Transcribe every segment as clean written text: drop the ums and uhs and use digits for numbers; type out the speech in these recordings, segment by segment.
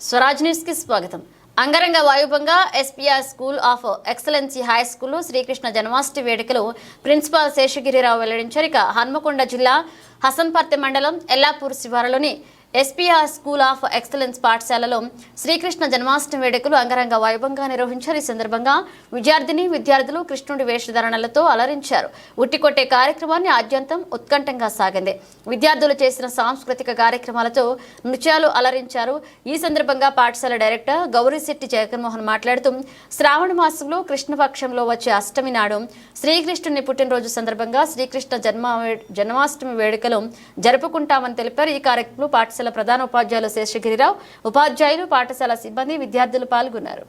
Swaraj news కి స్వాగతం. అంగరంగ వైభవంగా SPR school of excellency high స్కూల్లో శ్రీకృష్ణ జన్మాష్టమి వేడుకలు ప్రిన్సిపాల్ శేషగిరిరావు వెల్లడించారు. ఇక హన్మకొండ జిల్లా హసన్పర్తి మండలం ఎల్లాపూర్ శివారులోని ఎస్పీఆర్ స్కూల్ ఆఫ్ ఎక్సలెన్స్ పాఠశాలలో శ్రీకృష్ణ జన్మాష్టమి వేడుకలు అంగరంగ వైభవంగా నిర్వహించారు. ఈ సందర్భంగా విద్యార్థులు కృష్ణుడి వేషధారణలతో అలరించారు. ఉట్టికొట్టే కార్యక్రమాన్ని ఆద్యంతం ఉత్కంఠంగా సాగింది. విద్యార్థులు చేసిన సాంస్కృతిక కార్యక్రమాలతో నృత్యాలు అలరించారు. ఈ సందర్భంగా పాఠశాల డైరెక్టర్ గౌరీశెట్టి జగన్మోహన్ మాట్లాడుతూ శ్రావణ మాసంలో కృష్ణపక్షంలో వచ్చే అష్టమి నాడు శ్రీకృష్ణుని పుట్టినరోజు సందర్భంగా శ్రీకృష్ణ జన్మాష్టమి వేడుకలు జరుపుకుంటామని తెలిపారు. ఈ కార్యక్రమంలో పాఠశాల ప్రధాన ఉపాధ్యాయులు శేషగిరిరావు, ఉపాధ్యాయులు, పాఠశాల సిబ్బంది, విద్యార్థులు పాల్గొన్నారు.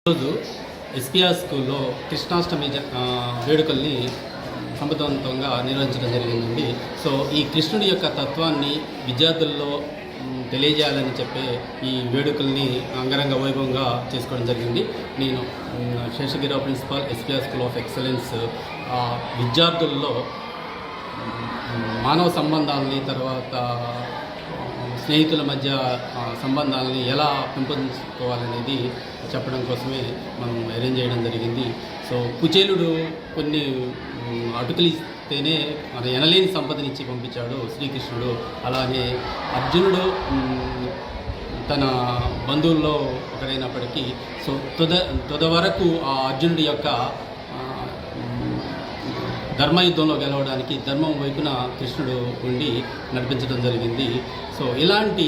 ఈరోజు ఎస్పీఆర్ స్కూల్లో కృష్ణాష్టమి వేడుకల్ని సమర్థవంతంగా నిర్వహించడం జరిగిందండి. సో ఈ కృష్ణుడి యొక్క తత్వాన్ని విద్యార్థుల్లో తెలియజేయాలని చెప్పే ఈ వేడుకల్ని అంగరంగ వైభవంగా చేసుకోవడం జరిగింది. నేను Seshagirirao principal, SPR school of excellence విద్యార్థుల్లో మానవ సంబంధాలని, తర్వాత స్నేహితుల మధ్య సంబంధాలని ఎలా పెంపొందించుకోవాలనేది చెప్పడం కోసమే మనం అరేంజ్ చేయడం జరిగింది. సో కుచేలుడు కొన్ని అటుకులిస్తేనే మన ఎనలేని సంపదనిచ్చి పంపించాడు శ్రీకృష్ణుడు. అలానే అర్జునుడు తన బంధువుల్లో ఒకరైనప్పటికీ సో తుద వరకు ఆ అర్జునుడి యొక్క ధర్మయుద్ధంలో గెలవడానికి ధర్మం వైపున కృష్ణుడు ఉండి నడిపించడం జరిగింది. సో ఇలాంటి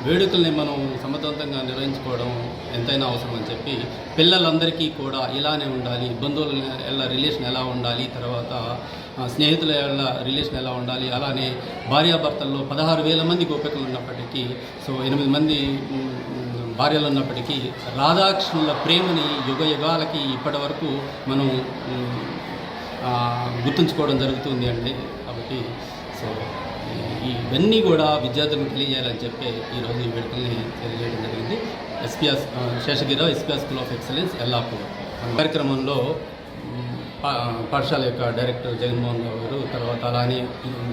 వేడుకల్ని మనం సమర్థవంతంగా నిర్వహించుకోవడం ఎంతైనా అవసరం అని చెప్పి పిల్లలందరికీ కూడా ఇలానే ఉండాలి, బంధువుల ఎలా రిలేషన్ ఎలా ఉండాలి, తర్వాత స్నేహితుల ఎలా రిలేషన్ ఎలా ఉండాలి, అలానే భార్యాభర్తల్లో 16,000 మంది గోపికలు ఉన్నప్పటికీ సో 8 మంది భార్యలు ఉన్నప్పటికీ రాధాకృష్ణుల ప్రేమని యుగ యుగాలకి ఇప్పటి వరకు మనం గుర్తుంచుకోవడం జరుగుతుంది అండి. కాబట్టి సో ఇవన్నీ కూడా విద్యార్థులకు తెలియజేయాలని చెప్పి ఈరోజు ఈ వేడుకల్ని తెలియజేయడం జరిగింది. SPR Seshagirirao, SPR school of excellence Ellapur కార్యక్రమంలో పాఠశాల యొక్క డైరెక్టర్ జగన్మోహన్ రావు గారు, తర్వాత అలానే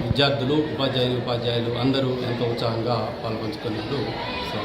విద్యార్థులు, ఉపాధ్యాయులు అందరూ ఎంతో ఉత్సాహంగా పాల్గొంచుకున్నారు. సో